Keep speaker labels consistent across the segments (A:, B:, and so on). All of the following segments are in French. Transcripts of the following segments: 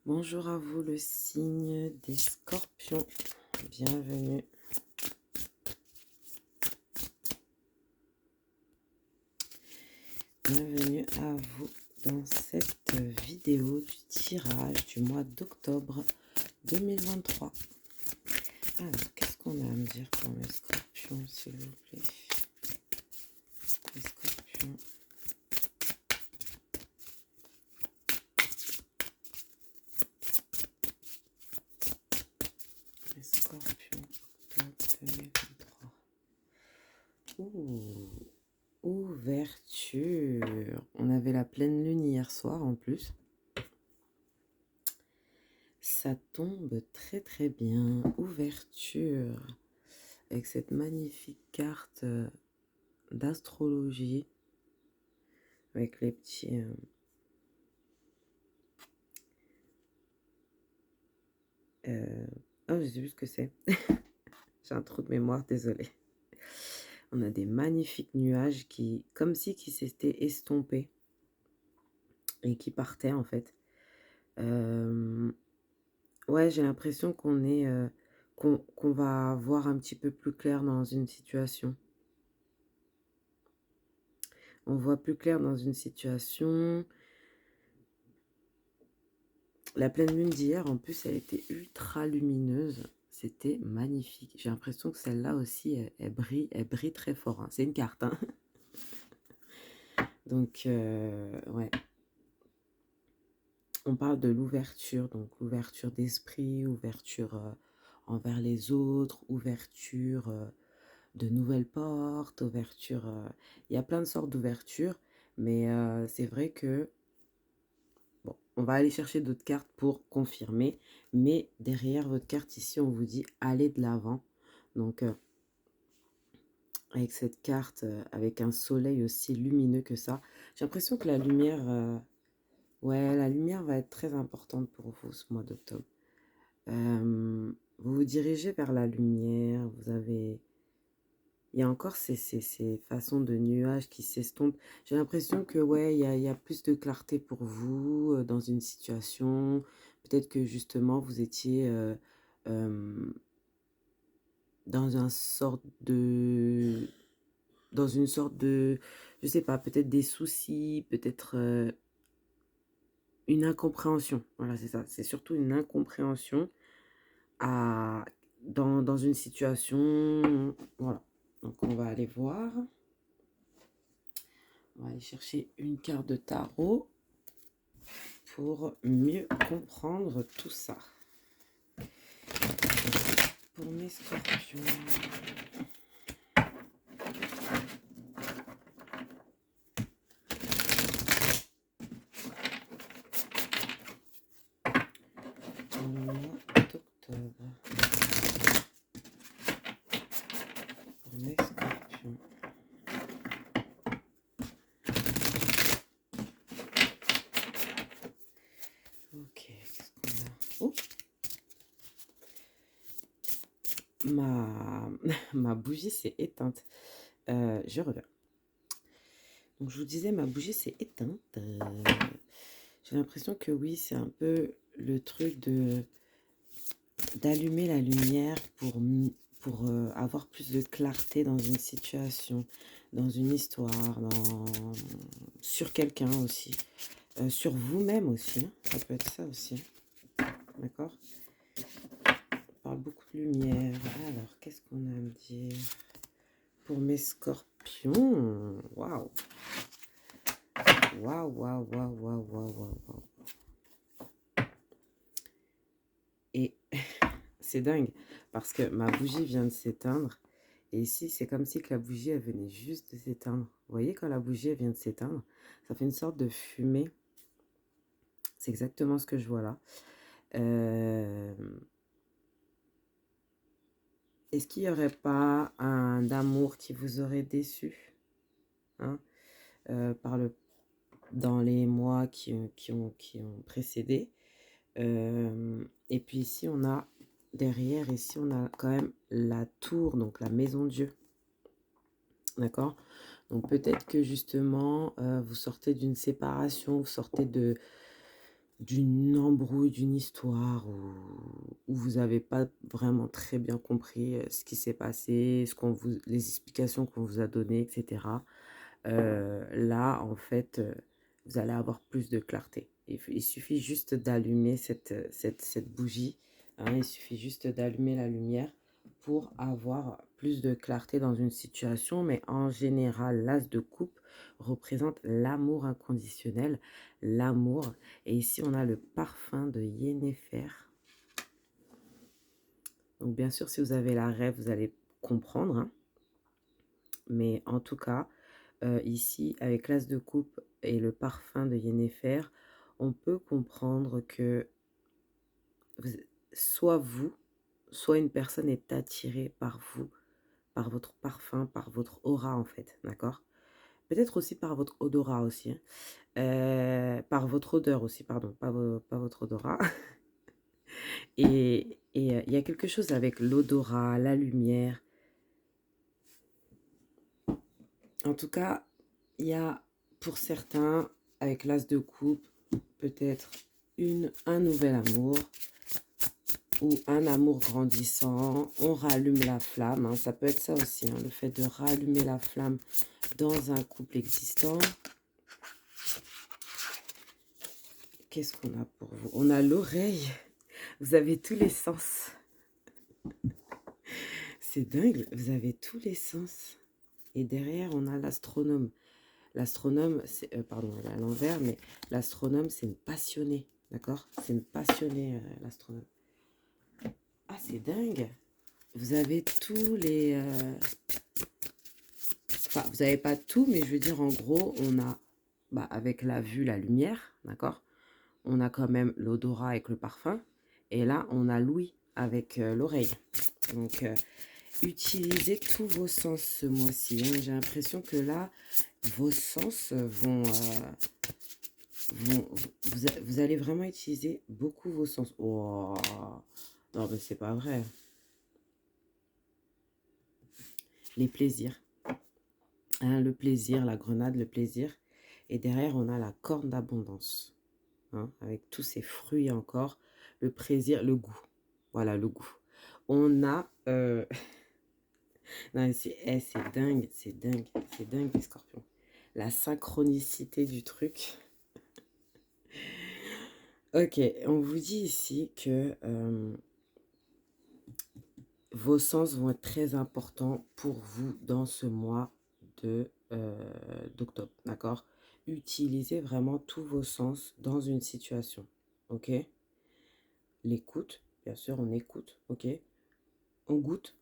A: Bonjour à vous le signe des scorpions. Bienvenue. Bienvenue à vous dans cette vidéo du tirage du mois d'octobre 2023. Alors, qu'est-ce qu'on a à me dire pour mes scorpions, s'il vous plaît? Les scorpions. Les scorpions, octobre 2023. Ouh, ouverture. On avait la pleine lune hier soir en plus. Ça tombe très très bien. Ouverture. Avec cette magnifique carte d'astrologie. Avec les petits... Oh, je sais plus ce que c'est. J'ai un trou de mémoire, désolée. On a des magnifiques nuages qui, comme si qui s'étaient estompés et qui partaient en fait. Ouais, j'ai l'impression qu'on est, qu'on va voir un petit peu plus clair dans une situation. On voit plus clair dans une situation. La pleine lune d'hier, en plus, elle était ultra lumineuse. C'était magnifique. J'ai l'impression que celle-là aussi, elle brille très fort, hein. C'est une carte, hein. Donc, ouais. On parle de l'ouverture, donc l'ouverture d'esprit, ouverture envers les autres, ouverture de nouvelles portes, ouverture... Il y a plein de sortes d'ouvertures, mais c'est vrai que... Bon, on va aller chercher d'autres cartes pour confirmer, mais derrière votre carte ici, on vous dit allez de l'avant. Donc, avec cette carte, avec un soleil aussi lumineux que ça, j'ai l'impression que la lumière... Ouais, la lumière va être très importante pour vous ce mois d'octobre. Vous vous dirigez vers la lumière, vous avez... Il y a encore ces façons de nuages qui s'estompent. J'ai l'impression que, ouais, il y a plus de clarté pour vous dans une situation. Peut-être que, justement, vous étiez dans un sorte de... Dans une sorte de... Je sais pas, peut-être des soucis, peut-être une incompréhension. Voilà, c'est ça. C'est surtout une incompréhension à, dans une situation. Voilà. Donc, on va aller voir. On va aller chercher une carte de tarot pour mieux comprendre tout ça. Pour mes scorpions. Pour le mois d'octobre. Pour mes scorpions. Ok, qu'est-ce qu'on a? Oh, ma bougie s'est éteinte. Je reviens. Donc, je vous disais, ma bougie s'est éteinte. J'ai l'impression que oui, c'est un peu le truc d'allumer la lumière pour avoir plus de clarté dans une situation, dans une histoire, sur quelqu'un aussi, sur vous-même aussi, hein. Ça peut être ça aussi, hein. D'accord? On parle beaucoup de lumière. Alors, qu'est-ce qu'on a à me dire pour mes scorpions? Waouh! Waouh, waouh, waouh, waouh, waouh, waouh, waouh. Et c'est dingue, parce que ma bougie vient de s'éteindre. Et ici, c'est comme si que la bougie, elle venait juste de s'éteindre. Vous voyez, quand la bougie, elle vient de s'éteindre, ça fait une sorte de fumée. C'est exactement ce que je vois là. Est-ce qu'il n'y aurait pas un amour qui vous aurait déçu, hein, dans les mois qui ont précédé? Et puis ici, on a derrière, ici, on a quand même la tour, donc la maison Dieu. D'accord? Donc peut-être que justement, vous sortez d'une séparation, vous sortez d'une embrouille, d'une histoire où vous n'avez pas vraiment très bien compris ce qui s'est passé, les explications qu'on vous a données, etc. Là, en fait, vous allez avoir plus de clarté. Il suffit juste d'allumer cette bougie, hein, il suffit juste d'allumer la lumière pour avoir plus de clarté dans une situation. Mais en général, l'as de coupe représente l'amour inconditionnel, l'amour. Et ici, on a le parfum de Yennefer. Donc, bien sûr, si vous avez la rêve, vous allez comprendre, hein. Mais en tout cas, ici, avec l'as de coupe et le parfum de Yennefer, on peut comprendre que vous, soit soit une personne est attirée par vous, par votre parfum, par votre aura en fait, d'accord? Peut-être aussi par votre odorat aussi, hein. Par votre odeur aussi, pardon, pas votre odorat. Et il y a quelque chose avec l'odorat, la lumière. En tout cas, il y a pour certains, avec l'as de coupe, peut-être un nouvel amour ou un amour grandissant. On rallume la flamme, hein. Ça peut être ça aussi, hein, le fait de rallumer la flamme dans un couple existant. Qu'est-ce qu'on a pour vous? On a l'oreille. Vous avez tous les sens. C'est dingue, vous avez tous les sens. Et derrière, on a l'astronome. L'astronome, c'est, pardon, elle est à l'envers, mais l'astronome, c'est une passionnée, d'accord? C'est une passionnée, l'astronome. Ah, c'est dingue. Vous avez tous les... Enfin, vous n'avez pas tout, mais je veux dire, en gros, on a, bah, avec la vue, la lumière, d'accord? On a quand même l'odorat avec le parfum. Et là, on a l'ouïe avec l'oreille. Donc, utilisez tous vos sens ce mois-ci, hein. J'ai l'impression que là, vos sens vous allez vraiment utiliser beaucoup vos sens. Oh, non, mais c'est pas vrai. Les plaisirs. Hein, le plaisir, la grenade, le plaisir. Et derrière, on a la corne d'abondance. Hein, avec tous ces fruits encore. Le plaisir, le goût. Voilà, le goût. On a... non, c'est dingue, c'est dingue. C'est dingue, les scorpions. La synchronicité du truc. Ok, on vous dit ici que vos sens vont être très importants pour vous dans ce mois d'octobre, d'accord? Utilisez vraiment tous vos sens dans une situation, ok? L'écoute, bien sûr, on écoute, ok? On goûte,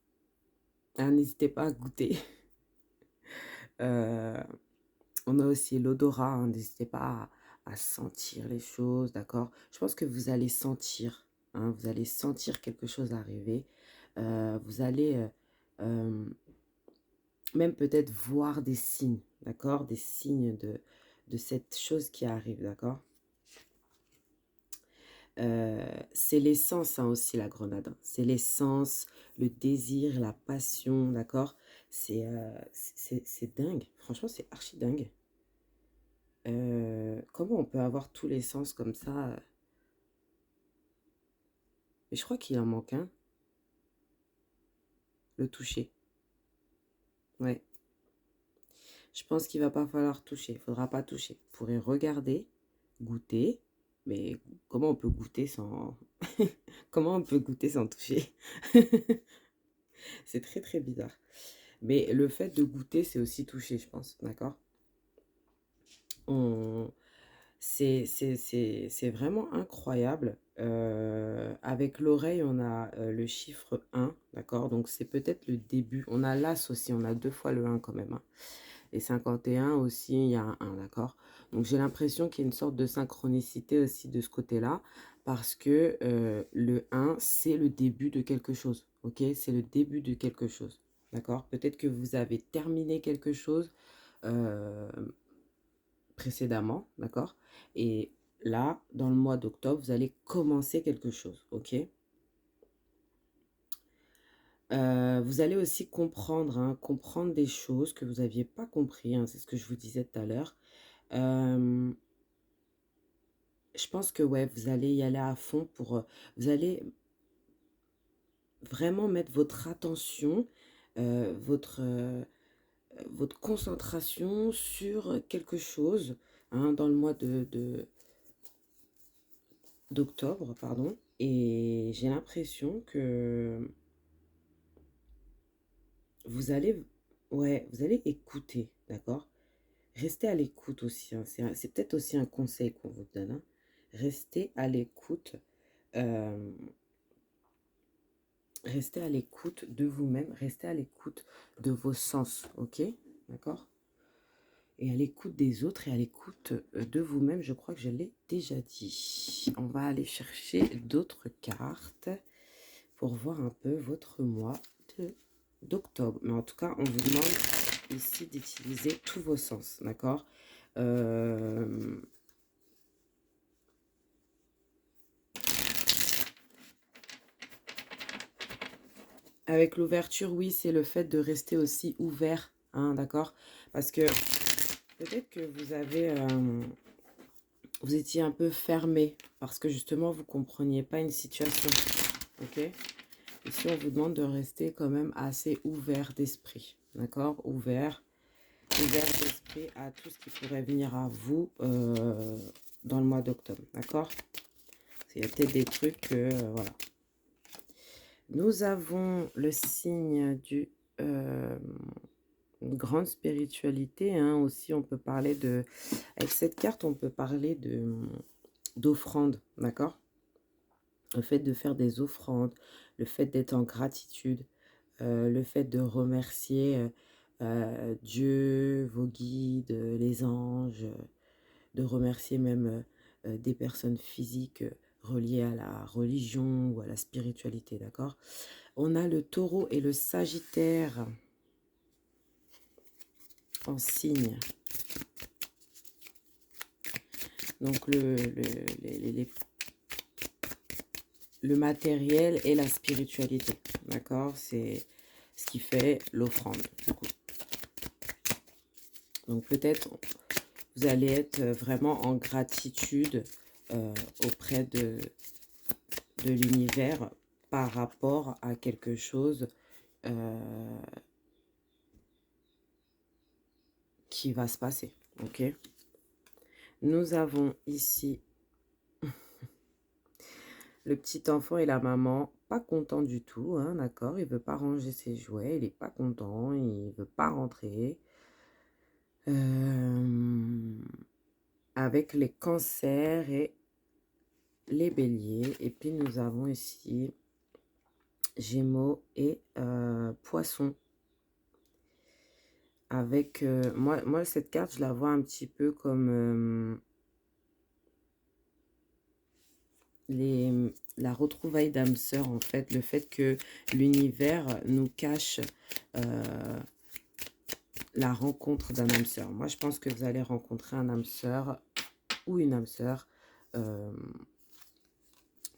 A: hein, n'hésitez pas à goûter. Euh, on a aussi l'odorat, hein, n'hésitez pas à sentir les choses, d'accord? Je pense que vous allez sentir, hein, vous allez sentir quelque chose arriver. Vous allez même peut-être voir des signes, d'accord? Des signes de cette chose qui arrive, d'accord? C'est l'essence, hein, aussi, la grenade, hein. C'est l'essence, le désir, la passion, d'accord? C'est dingue. Franchement, c'est archi dingue. Comment on peut avoir tous les sens comme ça? Mais je crois qu'il en manque un. Le toucher. Ouais. Je pense qu'il va pas falloir toucher. Il faudra pas toucher. Vous pourrez regarder, goûter. Mais comment on peut goûter sans... comment on peut goûter sans toucher? C'est très très bizarre. Mais le fait de goûter, c'est aussi toucher, je pense. D'accord? On... C'est vraiment incroyable. Avec l'oreille, on a le chiffre 1, d'accord? Donc c'est peut-être le début. On a l'as aussi, on a deux fois le 1 quand même, hein. Et 51 aussi, il y a un 1, d'accord? Donc j'ai l'impression qu'il y a une sorte de synchronicité aussi de ce côté-là, parce que le 1, c'est le début de quelque chose, ok? C'est le début de quelque chose, d'accord? Peut-être que vous avez terminé quelque chose euh, précédemment, d'accord? Et là, dans le mois d'octobre, vous allez commencer quelque chose, ok? Vous allez aussi comprendre, hein, comprendre des choses que vous n'aviez pas compris, hein, c'est ce que je vous disais tout à l'heure. Euh, je pense que ouais, vous allez y aller à fond pour... vous allez vraiment mettre votre attention, votre concentration sur quelque chose, hein, dans le mois d'octobre, pardon. Et j'ai l'impression que vous allez, ouais, vous allez écouter, d'accord? Restez à l'écoute aussi, hein. C'est peut-être aussi un conseil qu'on vous donne, hein. Restez à l'écoute. euh, Restez à l'écoute de vous-même. Restez à l'écoute de vos sens, ok? D'accord? Et à l'écoute des autres et à l'écoute de vous-même. Je crois que je l'ai déjà dit. On va aller chercher d'autres cartes pour voir un peu votre mois d'octobre. Mais en tout cas, on vous demande ici d'utiliser tous vos sens, d'accord? Avec l'ouverture, oui, c'est le fait de rester aussi ouvert, hein, d'accord? Parce que peut-être que vous étiez un peu fermé parce que justement, vous ne compreniez pas une situation, ok? Ici, on vous demande de rester quand même assez ouvert d'esprit, d'accord? Ouvert d'esprit à tout ce qui pourrait venir à vous dans le mois d'octobre, d'accord? Il y a peut-être des trucs, voilà. Nous avons le signe du grande spiritualité, hein, aussi. On peut parler de, avec cette carte, on peut parler de d'offrande, d'accord? Le fait de faire des offrandes, le fait d'être en gratitude, le fait de remercier Dieu, vos guides, les anges, de remercier même des personnes physiques reliées à la religion ou à la spiritualité, d'accord? On a le taureau et le sagittaire en signe. Donc le matériel et la spiritualité, d'accord? C'est ce qui fait l'offrande, du coup. Donc peut-être vous allez être vraiment en gratitude auprès de l'univers par rapport à quelque chose qui va se passer, ok? Nous avons ici le petit enfant et la maman, pas content du tout, hein, d'accord? Il veut pas ranger ses jouets, il est pas content, il veut pas rentrer. Avec les cancers et les béliers. Et puis nous avons ici Gémeaux et Poissons. Avec, moi, cette carte, je la vois un petit peu comme la retrouvaille d'âme sœur, en fait. Le fait que l'univers nous cache la rencontre d'un âme sœur. Moi, je pense que vous allez rencontrer un âme sœur ou une âme sœur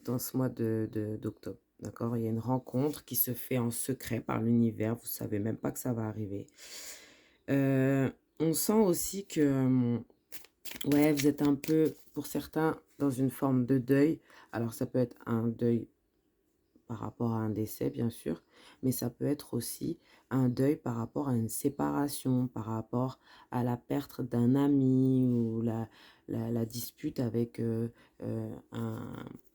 A: dans ce mois d'octobre. D'accord? Il y a une rencontre qui se fait en secret par l'univers. Vous ne savez même pas que ça va arriver. On sent aussi que, ouais, vous êtes un peu, pour certains, dans une forme de deuil. Alors, ça peut être un deuil par rapport à un décès, bien sûr, mais ça peut être aussi un deuil par rapport à une séparation, par rapport à la perte d'un ami ou la dispute avec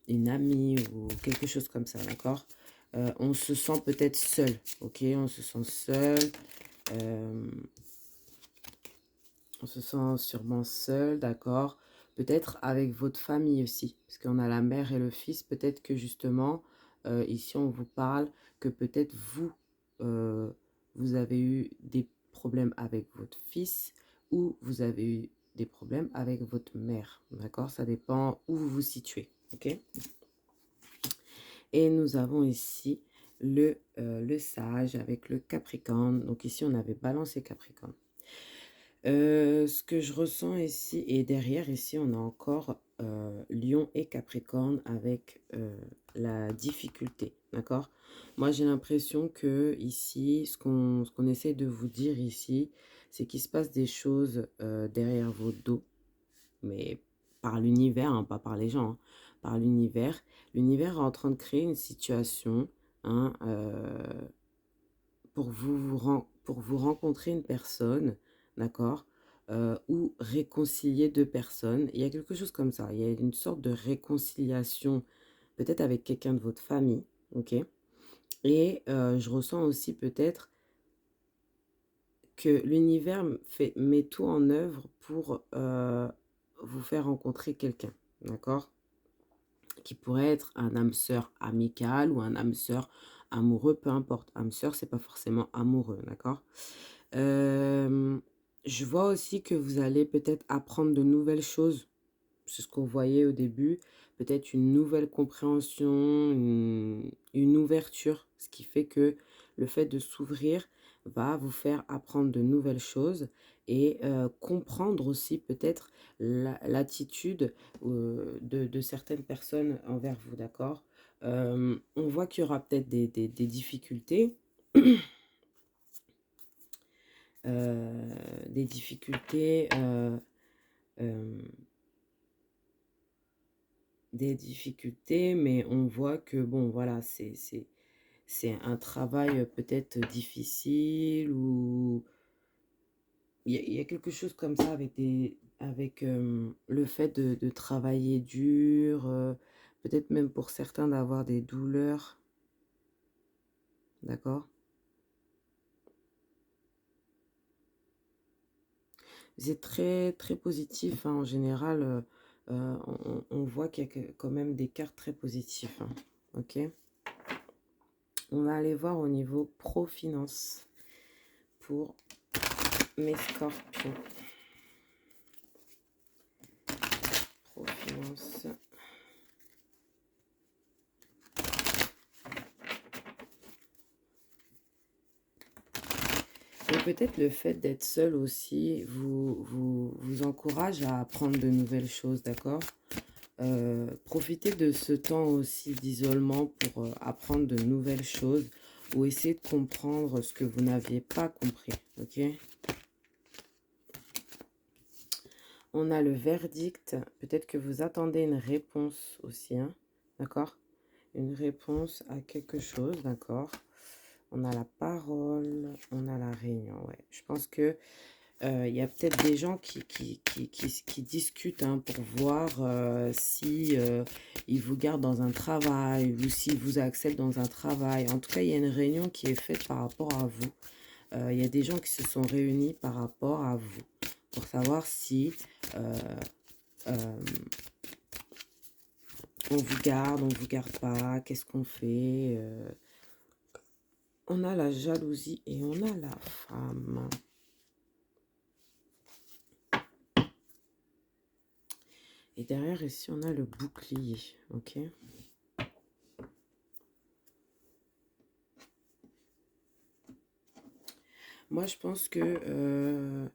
A: une amie ou quelque chose comme ça, d'accord? On se sent peut-être seul, ok? On se sent seul, on se sent sûrement seul, d'accord? Peut-être avec votre famille aussi, parce qu'on a la mère et le fils. Peut-être que justement, ici on vous parle que peut-être vous, vous avez eu des problèmes avec votre fils ou vous avez eu des problèmes avec votre mère, d'accord? Ça dépend où vous vous situez, ok? Et nous avons ici le sage avec le Capricorne. Donc ici on avait Balance et Capricorne. Ce que je ressens ici, et derrière ici, on a encore Lion et Capricorne avec la difficulté, d'accord? Moi, j'ai l'impression que ici, ce qu'on essaie de vous dire ici, c'est qu'il se passe des choses derrière vos dos, mais par l'univers, hein, pas par les gens, hein, par l'univers. L'univers est en train de créer une situation, hein, pour vous rencontrer une personne, d'accord, ou réconcilier deux personnes. Il y a quelque chose comme ça. Il y a une sorte de réconciliation, peut-être avec quelqu'un de votre famille, ok? Et je ressens aussi peut-être que l'univers met tout en œuvre pour vous faire rencontrer quelqu'un, d'accord? Qui pourrait être un âme sœur amical ou un âme sœur amoureux, peu importe. Âme sœur, c'est pas forcément amoureux, d'accord? Euh, je vois aussi que vous allez peut-être apprendre de nouvelles choses. C'est ce qu'on voyait au début. Peut-être une nouvelle compréhension, une ouverture. Ce qui fait que le fait de s'ouvrir va vous faire apprendre de nouvelles choses et comprendre aussi peut-être l'attitude de certaines personnes envers vous, d'accord? On voit qu'il y aura peut-être des difficultés. Des difficultés, euh, mais on voit que, bon, voilà, c'est un travail peut-être difficile ou il y a quelque chose comme ça avec avec le fait de travailler dur, peut-être même pour certains d'avoir des douleurs, d'accord? C'est très, très positif, hein, en général, on voit qu'il y a quand même des cartes très positives, hein, ok? On va aller voir au niveau pro-finance pour mes scorpions. Pro-finance. Et peut-être le fait d'être seul aussi vous encourage à apprendre de nouvelles choses, d'accord? Profitez de ce temps aussi d'isolement pour apprendre de nouvelles choses ou essayer de comprendre ce que vous n'aviez pas compris, ok? On a le verdict. Peut-être que vous attendez une réponse aussi, hein, d'accord? Une réponse à quelque chose, d'accord? On a la parole, on a la réunion, ouais. Je pense que il y a peut-être des gens qui discutent, hein, pour voir si ils vous gardent dans un travail ou s'ils vous acceptent dans un travail. En tout cas, il y a une réunion qui est faite par rapport à vous. Il y a des gens qui se sont réunis par rapport à vous pour savoir si euh, euh, on vous garde pas, qu'est-ce qu'on fait. On a la jalousie et on a la femme. Et derrière ici, on a le bouclier, ok? Moi, je pense que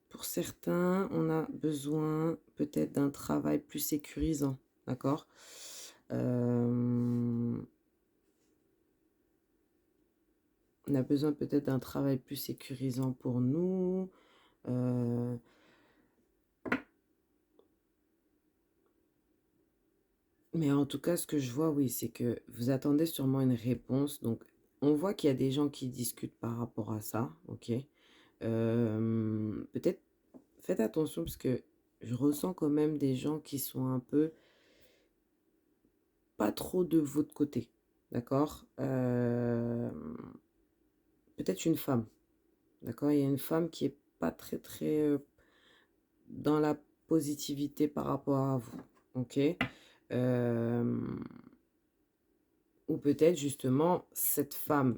A: pour certains, on a besoin peut-être d'un travail plus sécurisant, d'accord? On a besoin peut-être d'un travail plus sécurisant pour nous. Mais en tout cas, ce que je vois, oui, c'est que vous attendez sûrement une réponse. Donc, on voit qu'il y a des gens qui discutent par rapport à ça, ok? Peut-être faites attention parce que je ressens quand même des gens qui sont un peu pas trop de votre côté, d'accord? Peut-être une femme, d'accord? Il y a une femme qui est pas très très dans la positivité par rapport à vous, ok? Euh, ou peut-être justement cette femme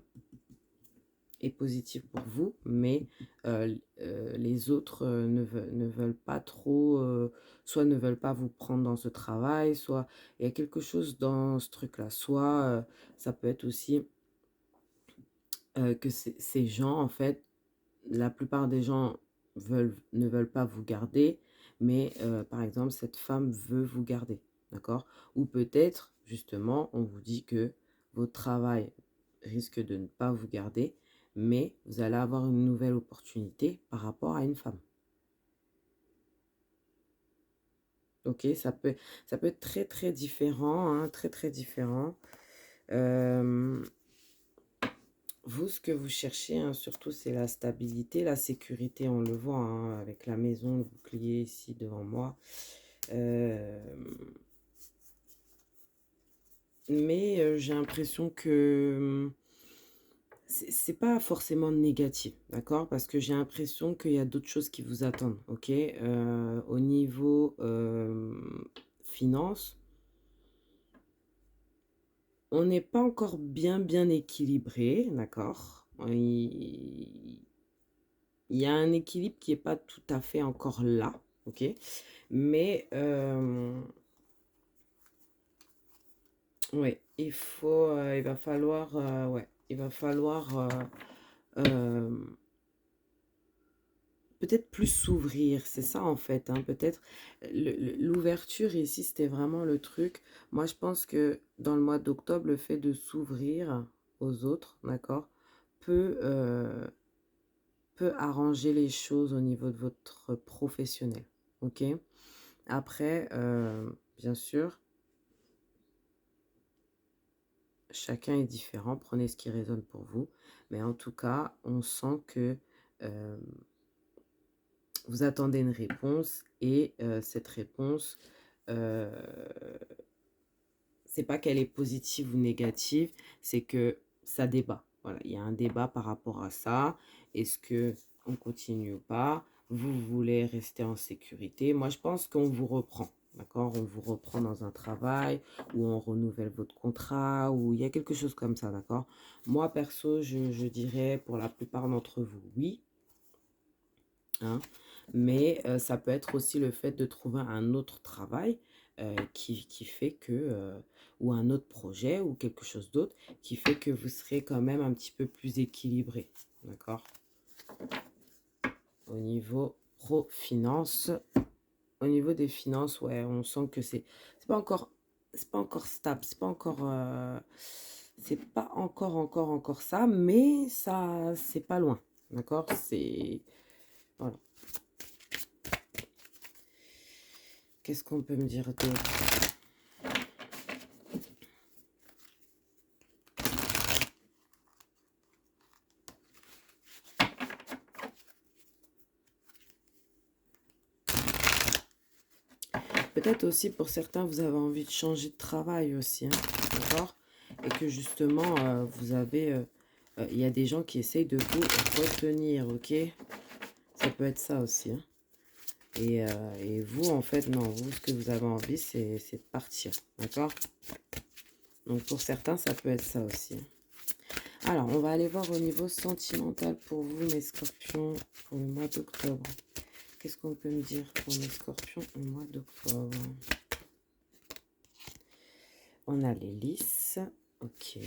A: est positive pour vous, mais les autres ne veulent pas trop, soit ne veulent pas vous prendre dans ce travail, soit il y a quelque chose dans ce truc-là, soit ça peut être aussi que ces gens, en fait, la plupart des gens ne veulent pas vous garder, mais par exemple, cette femme veut vous garder, d'accord? Ou peut-être, justement, on vous dit que votre travail risque de ne pas vous garder, mais vous allez avoir une nouvelle opportunité par rapport à une femme. Ok, ça peut être très très différent, hein, très très différent. Euh, Vous, ce que vous cherchez, hein, surtout, c'est la stabilité, la sécurité. On le voit, hein, avec la maison, le bouclier ici devant moi. Euh, mais j'ai l'impression que c'est pas forcément négatif, d'accord? Parce que j'ai l'impression qu'il y a d'autres choses qui vous attendent, ok? Au niveau finance, on n'est pas encore bien équilibré, d'accord? Il y a un équilibre qui n'est pas tout à fait encore là, ok? Mais ouais, il va falloir, ouais, il va falloir euh, peut-être plus s'ouvrir, c'est ça en fait, hein, peut-être l'ouverture ici, c'était vraiment le truc. Moi, je pense que dans le mois d'octobre, le fait de s'ouvrir aux autres, d'accord, peut, peut arranger les choses au niveau de votre professionnel, ok? Après, bien sûr, chacun est différent, prenez ce qui résonne pour vous, mais en tout cas, on sent que euh, vous attendez une réponse et cette réponse, euh, c'est pas qu'elle est positive ou négative, c'est que ça débat. Voilà, il y a un débat par rapport à ça. Est-ce que on continue ou pas? Vous voulez rester en sécurité? Moi, je pense qu'on vous reprend. D'accord? On vous reprend dans un travail ou on renouvelle votre contrat ou il y a quelque chose comme ça. D'accord? Moi, perso, je dirais pour la plupart d'entre vous, oui. Hein, mais ça peut être aussi le fait de trouver un autre travail qui fait que, ou un autre projet ou quelque chose d'autre qui fait que vous serez quand même un petit peu plus équilibré. D'accord? Au niveau pro-finance, au niveau des finances, ouais, on sent que c'est pas encore stable, c'est pas encore ça, mais ça, c'est pas loin. D'accord? Voilà. Qu'est-ce qu'on peut me dire d'autre? Peut-être aussi pour certains, vous avez envie de changer de travail aussi, hein, d'accord? Et que justement, il y a des gens qui essayent de vous retenir, ok? Ça peut être ça aussi, hein. Et vous, en fait, non, vous, ce que vous avez envie, c'est de partir, d'accord? Donc pour certains, ça peut être ça aussi, hein. Alors, on va aller voir au niveau sentimental pour vous, mes scorpions, pour le mois d'octobre. Qu'est-ce qu'on peut me dire pour mes scorpions au mois d'octobre? On a les lys, ok.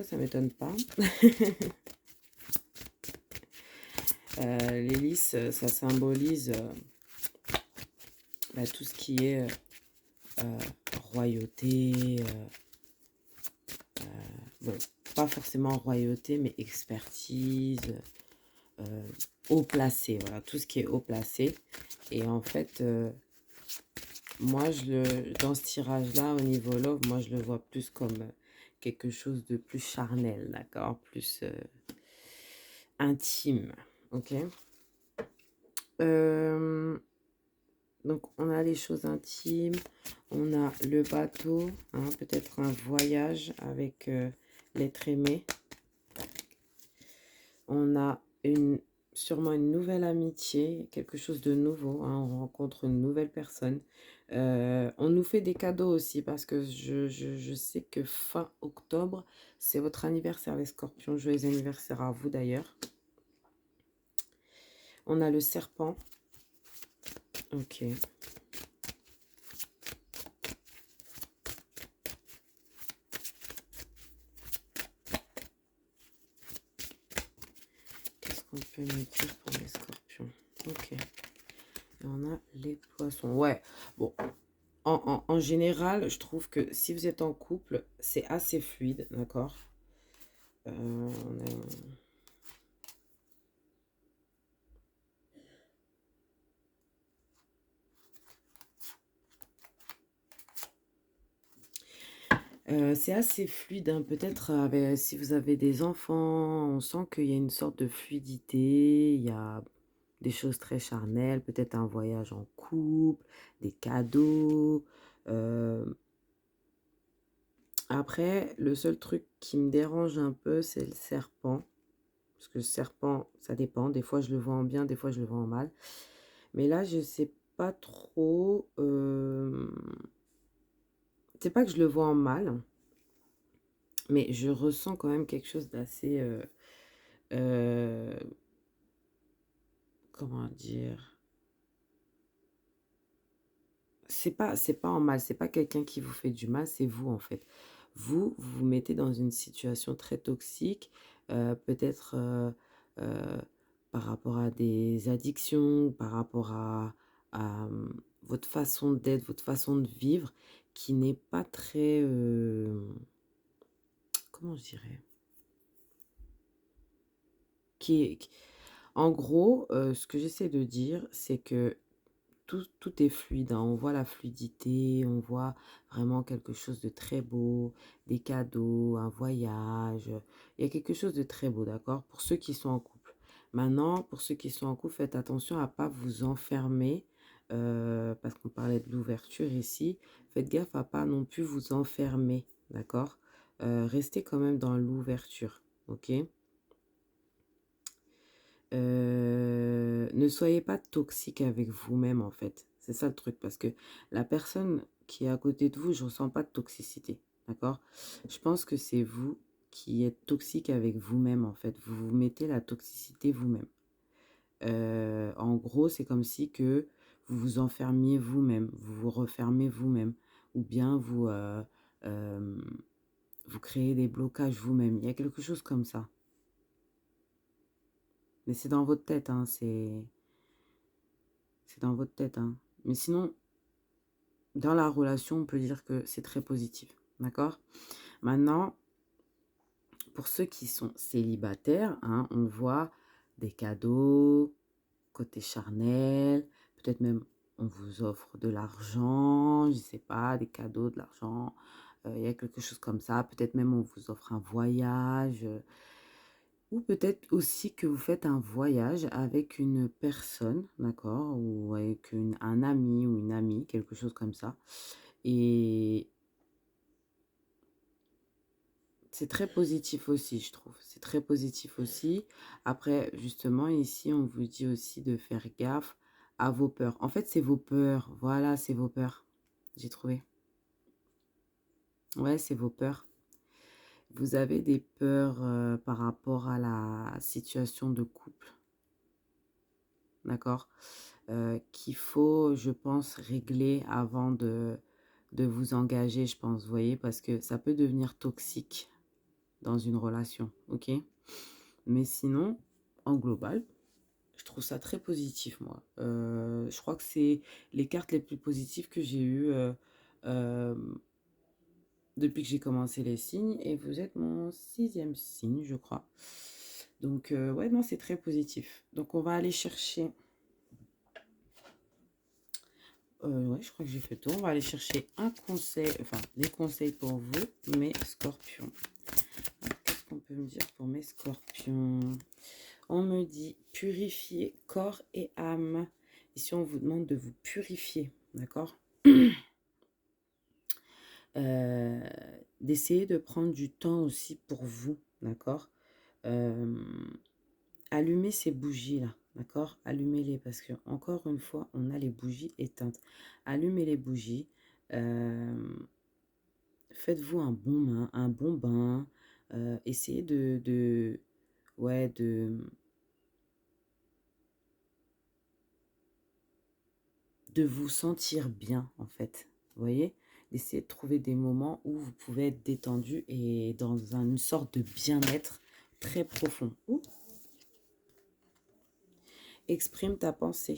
A: Ça m'étonne pas. Les lys, ça symbolise tout ce qui est royauté, bon, pas forcément royauté, mais expertise, haut placé, voilà, tout ce qui est haut placé. Et en fait, moi, dans ce tirage-là, au niveau love, moi, je le vois plus comme quelque chose de plus charnel, d'accord? Plus intime, ok? Donc, on a les choses intimes, on a le bateau, hein, peut-être un voyage avec l'être aimé. On a sûrement une nouvelle amitié, quelque chose de nouveau, hein, on rencontre une nouvelle personne. On nous fait des cadeaux aussi parce que je sais que fin octobre, c'est votre anniversaire les scorpions. Joyeux anniversaire à vous d'ailleurs. On a le serpent. Ok. Qu'est-ce qu'on peut me dire pour les scorpions? Ok. Et on a les poissons. Ouais. Bon. En général, je trouve que si vous êtes en couple, c'est assez fluide, d'accord? On a- c'est assez fluide, hein. Peut-être si vous avez des enfants, on sent qu'il y a une sorte de fluidité, il y a des choses très charnelles, peut-être un voyage en couple, des cadeaux. euh, Après, le seul truc qui me dérange un peu, c'est le serpent. Parce que le serpent, ça dépend. Des fois, je le vois en bien, des fois, je le vois en mal. Mais là, je sais pas trop. C'est pas que je le vois en mal, mais je ressens quand même quelque chose d'assez. Euh, comment dire? C'est pas en mal. C'est pas quelqu'un qui vous fait du mal, c'est vous en fait. Vous vous mettez dans une situation très toxique, peut-être euh, par rapport à des addictions, par rapport à votre façon d'être, votre façon de vivre, qui n'est pas très, comment je dirais, qui, en gros, ce que j'essaie de dire, c'est que tout est fluide, hein. On voit la fluidité, on voit vraiment quelque chose de très beau, des cadeaux, un voyage. Il y a quelque chose de très beau, d'accord? Pour ceux qui sont en couple. Maintenant, pour ceux qui sont en couple, faites attention à ne pas vous enfermer, parce qu'on parlait de l'ouverture ici. Faites gaffe à pas non plus vous enfermer, d'accord? Restez quand même dans l'ouverture, ok? Ne soyez pas toxique avec vous-même, en fait. C'est ça le truc, parce que la personne qui est à côté de vous, je ressens pas de toxicité, d'accord? Je pense que c'est vous qui êtes toxique avec vous-même, en fait. Vous vous mettez la toxicité vous-même. En gros, c'est comme si que vous vous enfermiez vous-même, vous vous refermez vous-même, ou bien euh, vous créez des blocages vous-même. Il y a quelque chose comme ça. Mais c'est dans votre tête, hein, c'est dans votre tête, hein. Mais sinon, dans la relation, on peut dire que c'est très positif. D'accord? Maintenant, pour ceux qui sont célibataires, hein, on voit des cadeaux, côté charnel, peut-être même on vous offre de l'argent, je ne sais pas, des cadeaux, de l'argent, il y a quelque chose comme ça. Peut-être même on vous offre un voyage. Ou peut-être aussi que vous faites un voyage avec une personne, d'accord, ou avec un ami ou une amie, quelque chose comme ça. Et c'est très positif aussi, je trouve. C'est très positif aussi. Après, justement, ici, on vous dit aussi de faire gaffe à vos peurs. En fait, c'est vos peurs. Voilà, c'est vos peurs. J'ai trouvé. Ouais, c'est vos peurs. Vous avez des peurs par rapport à la situation de couple, d'accord? Qu'il faut, je pense, régler avant de vous engager, je pense, vous voyez, parce que ça peut devenir toxique dans une relation, ok? Mais sinon, en global, je trouve ça très positif, moi. Je crois que c'est les cartes les plus positives que j'ai eues euh, depuis que j'ai commencé les signes, et vous êtes mon sixième signe, je crois. Donc, ouais, non, c'est très positif. Donc, on va aller chercher. Ouais, je crois que j'ai fait le tour. On va aller chercher un conseil, enfin des conseils pour vous, mes scorpions. Alors, qu'est-ce qu'on peut me dire pour mes scorpions? On me dit purifier corps et âme. Ici, on vous demande de vous purifier, d'accord? Euh, D'essayer de prendre du temps aussi pour vous, d'accord? Euh, Allumez ces bougies-là, d'accord? Allumez-les parce que, encore une fois, on a les bougies éteintes. Allumez les bougies. euh, Faites-vous un bon bain. Essayez ouais, de vous sentir bien, en fait. Vous voyez? Essayez de trouver des moments où vous pouvez être détendu et dans une sorte de bien-être très profond. Ouh. Exprime ta pensée.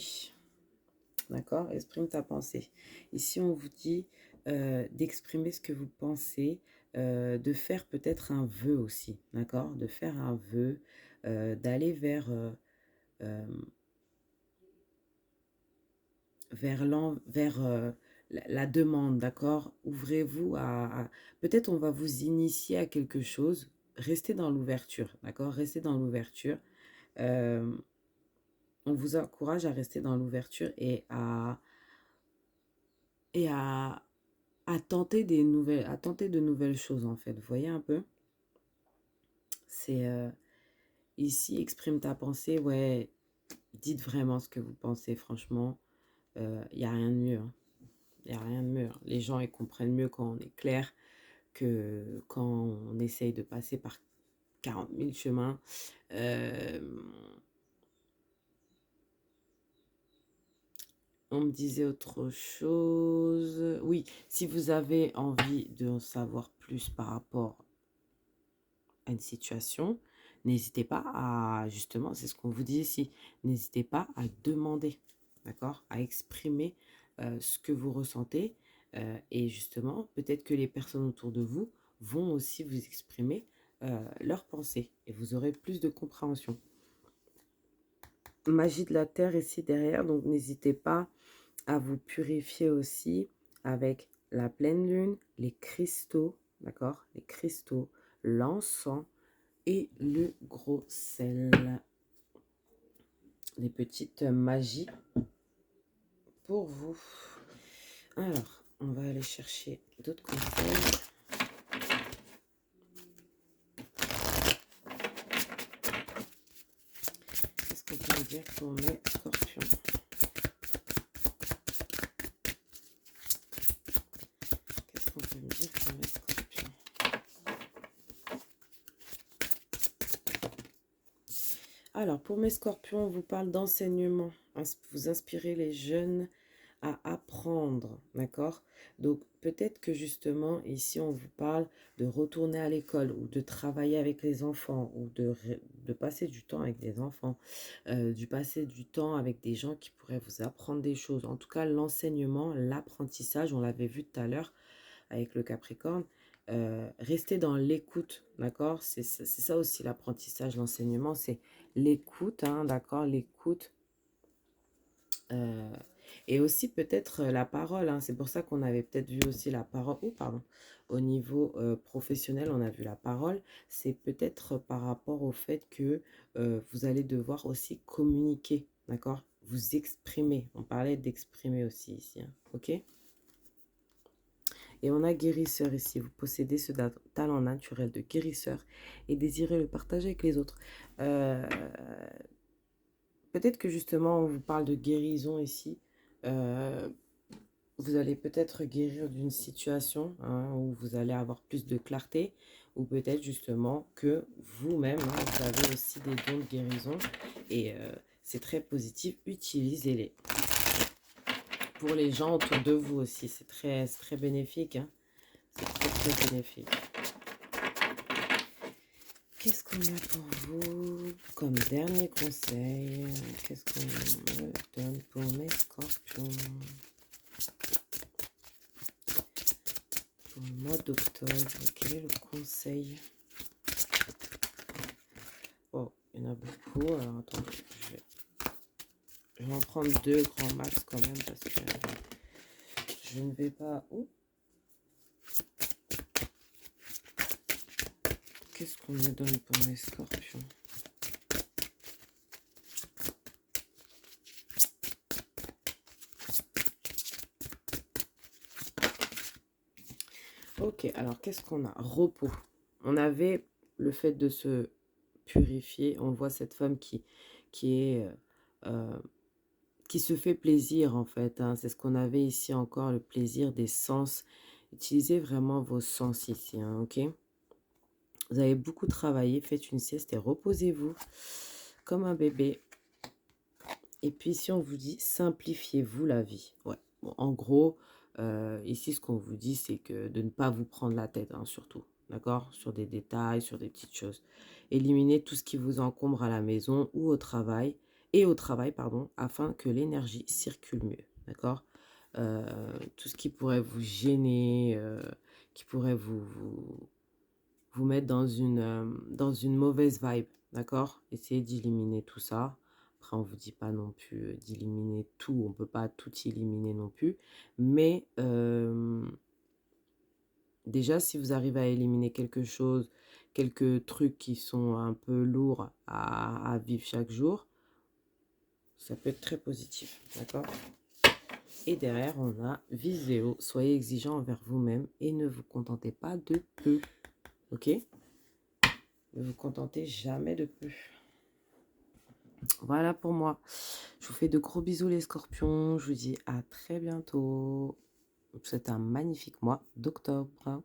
A: D'accord? Exprime ta pensée. Ici, on vous dit d'exprimer ce que vous pensez de faire peut-être un vœu aussi, d'accord? De faire un vœu, d'aller hem, vers la demande, d'accord? Ouvrez-vous à peut-être on va vous initier à quelque chose. Restez dans l'ouverture, d'accord? Restez dans l'ouverture. Hem, on vous encourage à rester dans l'ouverture et à tenter à tenter de nouvelles choses, en fait. Vous voyez un peu? C'est, ici, exprime ta pensée, ouais, dites vraiment ce que vous pensez, franchement, il y a rien de mieux, hein. Il y a rien de mieux, hein. Les gens, ils comprennent mieux quand on est clair que quand on essaye de passer par 40 000 chemins. Hem, on me disait autre chose. Oui, si vous avez envie d'en savoir plus par rapport à une situation, n'hésitez pas à, justement, c'est ce qu'on vous dit ici, n'hésitez pas à demander, d'accord? À exprimer ce que vous ressentez. Et justement, peut-être que les personnes autour de vous vont aussi vous exprimer leurs pensées et vous aurez plus de compréhension. Magie de la terre ici derrière, donc n'hésitez pas à vous purifier aussi avec la pleine lune, les cristaux, d'accord? Les cristaux, l'encens et le gros sel. Des petites magies pour vous. Alors, on va aller chercher d'autres conseils. Qu'est-ce qu'on peut dire pour mes scorpions? Qu'est-ce qu'on peut me dire pour mes scorpions? Alors, pour mes scorpions, on vous parle d'enseignement. Vous inspirez les jeunes à apprendre, d'accord? Donc, peut-être que justement, ici, on vous parle de retourner à l'école ou de travailler avec les enfants ou de passer du temps avec des enfants, du passer du temps avec des gens qui pourraient vous apprendre des choses. En tout cas, l'enseignement, l'apprentissage, on l'avait vu tout à l'heure avec le Capricorne, rester dans l'écoute, d'accord? C'est ça aussi l'apprentissage, l'enseignement, c'est l'écoute, hein, d'accord? L'écoute. euh, et aussi peut-être la parole, hein. C'est pour ça qu'on avait peut-être vu aussi la parole, oh, pardon, au niveau professionnel, on a vu la parole. C'est peut-être par rapport au fait que vous allez devoir aussi communiquer, d'accord? Vous exprimer. On parlait d'exprimer aussi ici, hein, ok? Et on a guérisseur ici. Vous possédez ce talent naturel de guérisseur et désirez le partager avec les autres. Euh, Peut-être que justement, on vous parle de guérison ici. Euh, Vous allez peut-être guérir d'une situation, hein, où vous allez avoir plus de clarté. Ou peut-être justement que vous-même, hein, vous avez aussi des dons de guérison. Et c'est très positif. Utilisez-les. Pour les gens autour de vous aussi, c'est très bénéfique, hein. C'est très bénéfique. Qu'est-ce qu'on a pour vous comme dernier conseil? Qu'est-ce qu'on me donne pour mes scorpions pour le mois d'octobre? Quel est le conseil? Oh, il y en a beaucoup. Alors attendez, je vais en prendre deux grands max quand même parce que je ne vais pas... Oh, qu'est-ce qu'on me donne pour mes scorpions? Ok, alors qu'est-ce qu'on a? Repos. On avait le fait de se purifier. On voit cette femme qui est... euh, qui se fait plaisir en fait, hein. C'est ce qu'on avait ici encore, le plaisir des sens. Utilisez vraiment vos sens ici, hein, ok? Vous avez beaucoup travaillé, faites une sieste et reposez-vous comme un bébé. Et puis si on vous dit, simplifiez-vous la vie. Ouais. Bon, en gros, ici ce qu'on vous dit, c'est que de ne pas vous prendre la tête, hein, surtout. D'accord? Sur des détails, sur des petites choses. Éliminez tout ce qui vous encombre à la maison ou au travail, pardon, afin que l'énergie circule mieux. D'accord? Tout ce qui pourrait vous gêner, qui pourraient vous mettre dans une mauvaise vibe, d'accord? Essayez d'éliminer tout ça. Après, on ne vous dit pas non plus d'éliminer tout, on ne peut pas tout éliminer non plus. Mais déjà, si vous arrivez à éliminer quelque chose, quelques trucs qui sont un peu lourds à vivre chaque jour, ça peut être très positif, d'accord? Et derrière, on a Viséo. Soyez exigeant envers vous-même et ne vous contentez pas de peu, ok? Ne vous contentez jamais de peu. Voilà pour moi. Je vous fais de gros bisous les scorpions. Je vous dis à très bientôt. Je vous souhaite un magnifique mois d'octobre.